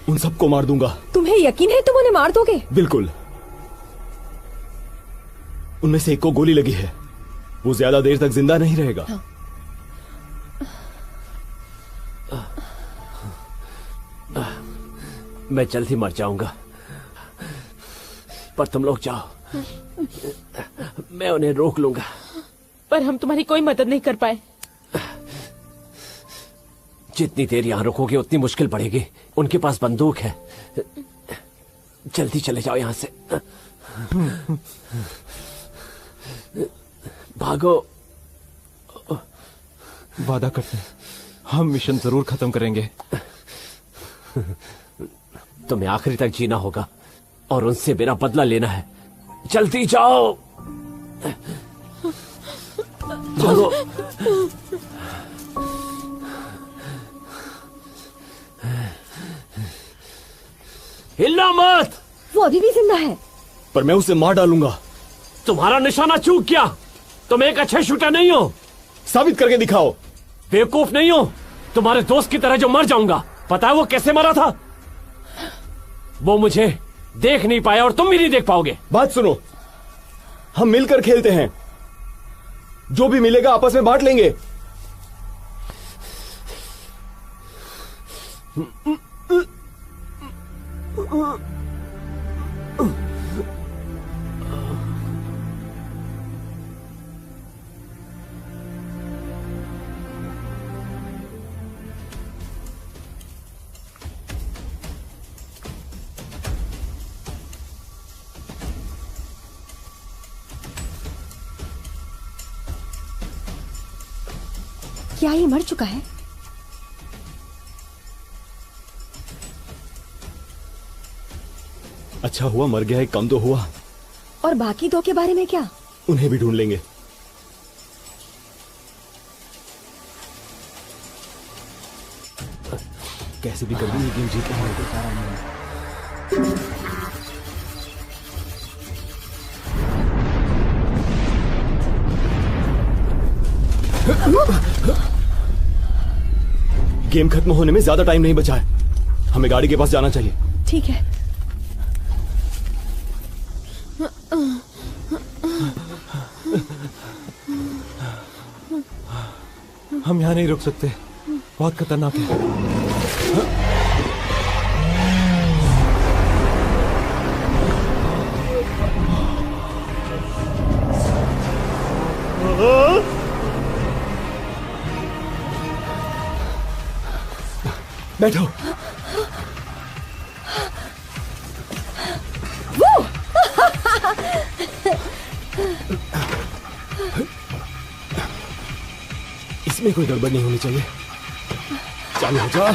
उन सबको मार दूंगा। तुम्हें यकीन है तुम उन्हें मार दोगे? बिल्कुल। उनमें से एक को गोली लगी है, वो ज्यादा देर तक जिंदा नहीं रहेगा। हाँ। मैं जल्द ही मर जाऊंगा, पर तुम लोग जाओ, मैं उन्हें रोक लूंगा। पर हम तुम्हारी कोई मदद नहीं कर पाए। जितनी देर यहां रुकोगे उतनी मुश्किल बढ़ेगी। उनके पास बंदूक है, जल्दी चले जाओ यहां से। भागो। वादा करते हैं हम मिशन जरूर खत्म करेंगे। तुम्हें आखिरी तक जीना होगा और उनसे मेरा बदला लेना है। जल्दी जाओ, भागो। हिलना मत। वो अभी भी जिंदा है। पर मैं उसे मार डालूंगा। तुम्हारा निशाना चूक गया। तुम एक अच्छे शूटर नहीं हो। साबित करके दिखाओ। बेवकूफ नहीं हो, तुम्हारे दोस्त की तरह जो मर जाऊंगा। पता है वो कैसे मरा था? वो मुझे देख नहीं पाया और तुम भी नहीं देख पाओगे। बात सुनो, हम मिलकर खेलते हैं, जो भी मिलेगा आपस में बांट लेंगे। क्या ये मर चुका है? अच्छा हुआ मर गया है, कम तो हुआ। और बाकी दो के बारे में क्या? उन्हें भी ढूंढ लेंगे। कैसे भी कर ली ये गेम जीत लेंगे। गेम खत्म होने में ज्यादा टाइम नहीं बचा है, हमें गाड़ी के पास जाना चाहिए। ठीक है। हम यहाँ नहीं रुक सकते, बहुत खतरनाक है। बैठो। इसमें कोई गड़बड़ नहीं होनी चाहिए। चालू हो जा।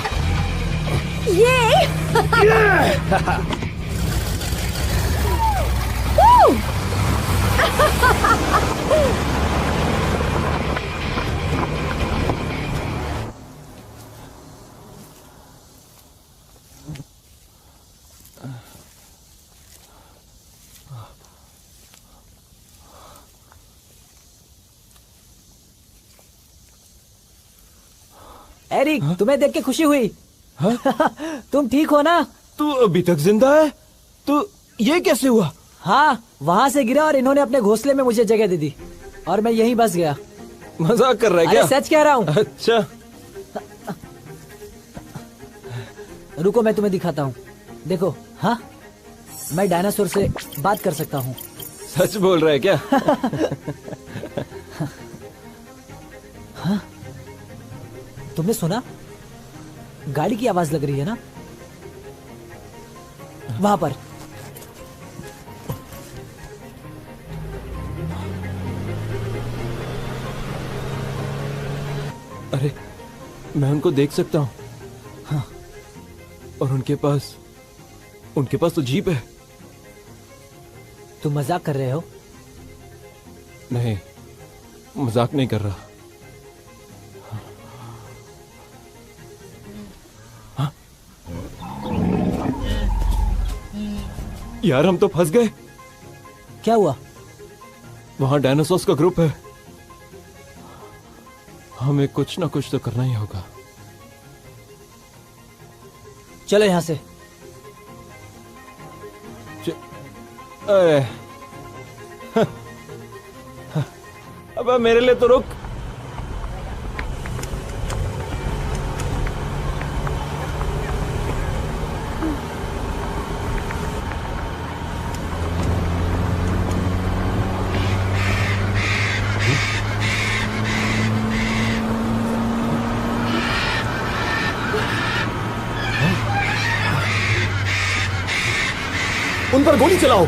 एरिक, तुम्हें देख के खुशी हुई। तुम ठीक हो ना? तू अभी तक जिंदा है? तो ये कैसे हुआ? हाँ, वहाँ से गिरा और इन्होंने अपने घोंसले में मुझे जगह दे दी और मैं यहीं बस गया। मजाक कर रहा है क्या? अरे सच कह रहा हूँ। अच्छा, रुको मैं तुम्हें दिखाता हूँ। देखो, हाँ, मैं डायनासोर से बात कर सकता हूँ। सच बोल रहा है क्या? हाँ, तुमने सुना? गाड़ी की आवाज लग रही है ना? वहां पर। अरे मैं उनको देख सकता हूँ। हाँ। और उनके पास तो जीप है। तुम मजाक कर रहे हो? नहीं, मजाक नहीं कर रहा। हाँ? यार हम तो फंस गए। क्या हुआ? वहां डायनासोर्स का ग्रुप है। हमें कुछ ना कुछ तो करना ही होगा। चलो यहां से। अबे मेरे लिए तो रुक। उन पर गोली चलाओ।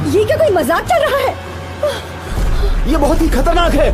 ये क्या कोई मजाक चल रहा है? ये बहुत ही खतरनाक है।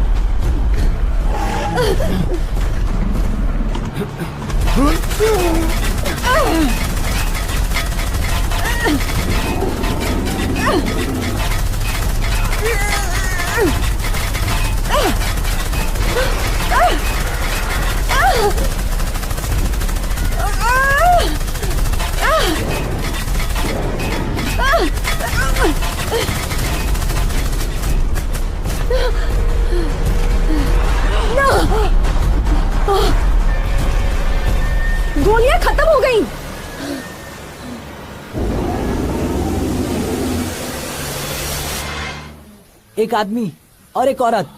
गोलियां खत्म हो गई। एक आदमी और एक औरत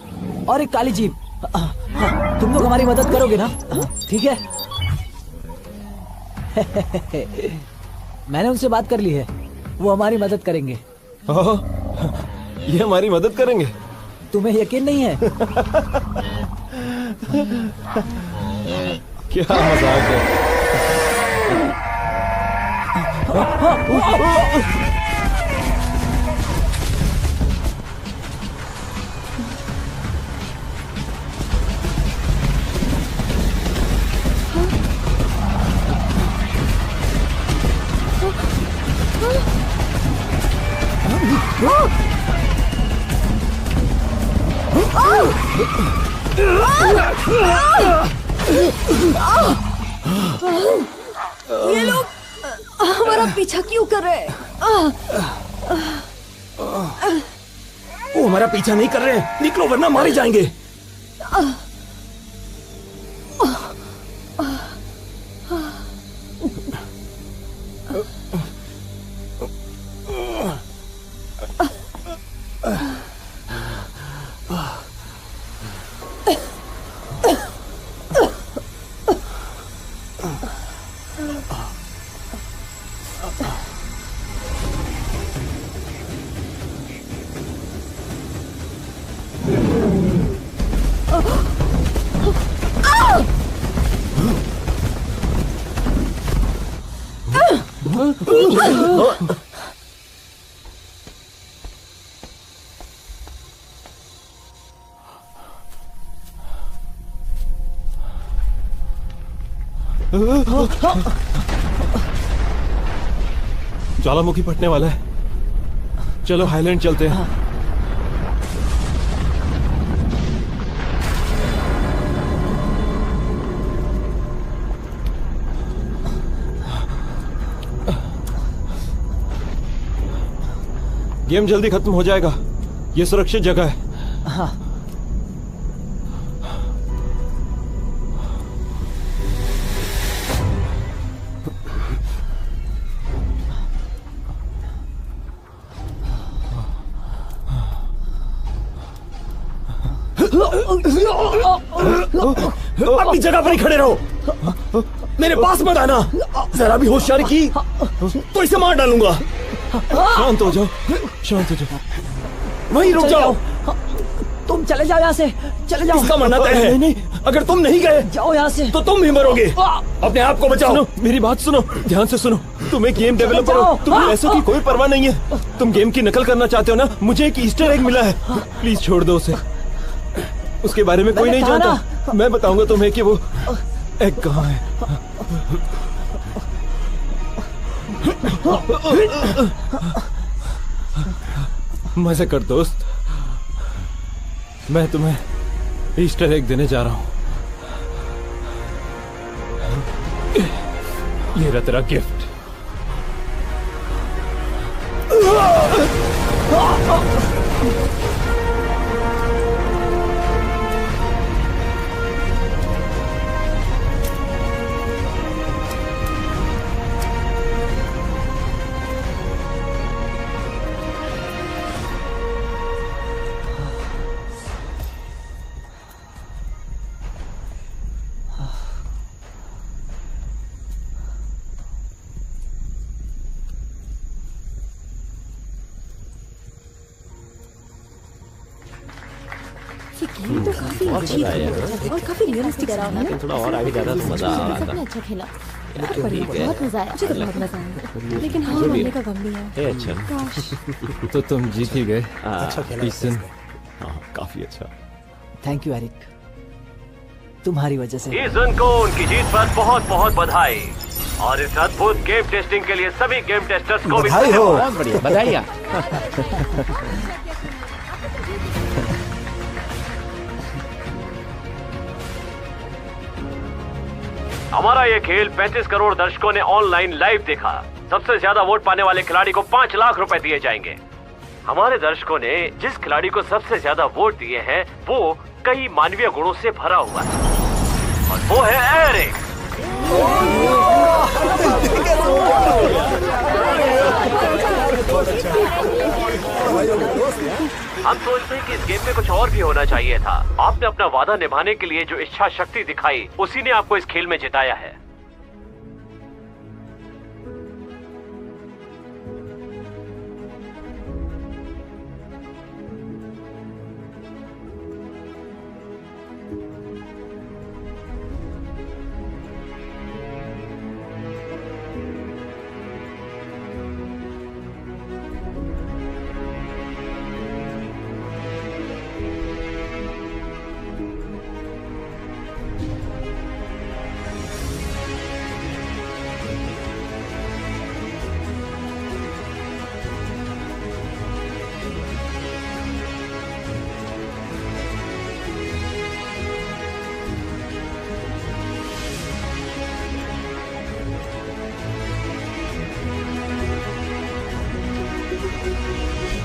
और एक काली जीप। तुम लोग हमारी मदद करोगे ना? ठीक है। मैंने उनसे बात कर ली है, वो हमारी मदद करेंगे। ये हमारी मदद करेंगे? तुम्हें यकीन नहीं है? क्या मजाक है। ये लोग हमारा पीछा क्यों कर रहे हैं? वो हमारा पीछा नहीं कर रहे हैं। निकलो वरना मारे जाएंगे। ज्वालामुखी फटने वाला है। चलो हाईलैंड चलते हैं। गेम जल्दी खत्म हो जाएगा। ये सुरक्षित जगह है। हाँ। अपनी जगह पर ही खड़े रहो, मेरे पास मत आना। जरा भी होशियारी की तो इसे मार डालूंगा। शांत हो जाओ, शांत हो जाओ। वहीं रुक जाओ। तुम चले जाओ यहाँ से, चले जाओ। इसका मरना तय है। नहीं, अगर तुम नहीं गए जाओ यहाँ से तो तुम भी मरोगे। अपने आप को बचाओ। सुनो, मेरी बात सुनो, ध्यान से सुनो। तुम एक गेम डेवलपर हो, तुम्हें पैसों की कोई परवाह नहीं है। तुम गेम की नकल करना चाहते हो ना? मुझे एक ईस्टर एग मिला है, प्लीज छोड़ दो उसे। उसके बारे में कोई नहीं जानता। मैं बताऊंगा तुम्हें कि वो एग कहाँ है। मजे कर दोस्त, मैं तुम्हें ईस्टर एग देने जा रहा हूं। ये रहा तेरा गिफ्ट। तो काफी अच्छी है और काफी रियलिस्टिक है। थोड़ा और आगे जाता तो मजा आ रहा था। अच्छा खेला, बहुत मजा आया। मुझे तो बहुत मजा आया, लेकिन हाँ मरने का गम भी है। अच्छा, तो तुम जीत ही गए। अच्छा खेला। ईसन, हाँ काफी अच्छा। थैंक यू एरिक, तुम्हारी वजह से। ईसन को उनकी जीत पर बहुत बहुत बधाई, और इस अद्भुत गेम टेस्टिंग के लिए सभी गेम टेस्टर्स को भी बधाई हो। बहुत बढ़िया, बधाई। हमारा ये खेल 35 करोड़ दर्शकों ने ऑनलाइन लाइव देखा। सबसे ज्यादा वोट पाने वाले खिलाड़ी को 5 लाख रुपए दिए जाएंगे। हमारे दर्शकों ने जिस खिलाड़ी को सबसे ज्यादा वोट दिए हैं वो कई मानवीय गुणों से भरा हुआ है, और वो है एरिक। हम सोचते हैं कि इस गेम में कुछ और भी होना चाहिए था। आपने अपना वादा निभाने के लिए जो इच्छा शक्ति दिखाई, उसी ने आपको इस खेल में जिताया है।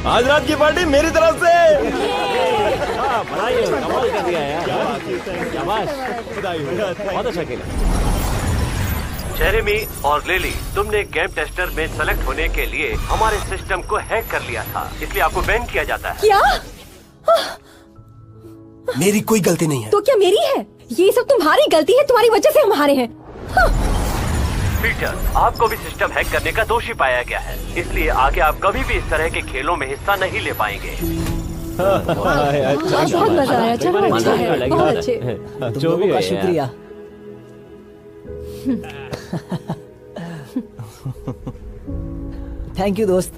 आज रात की पार्टी मेरी तरफ से। कमाल कर दिया यार, शाबाश, बहुत अच्छा खेला। जेरेमी और लिली, तुमने गेम टेस्टर में सेलेक्ट होने के लिए हमारे सिस्टम को हैक कर लिया था, इसलिए आपको बैन किया जाता है। क्या? मेरी कोई गलती नहीं है। तो क्या मेरी है? ये सब तुम्हारी गलती है, तुम्हारी वजह से हम हारे हैं। पीटर, आपको भी सिस्टम हैक करने का दोषी पाया गया है, इसलिए आगे आप कभी भी इस तरह के खेलों में हिस्सा नहीं ले पाएंगे। बहुत मजा आया, चलो अच्छा है, बहुत अच्छे। जो भी का है शुक्रिया। थैंक यू दोस्त।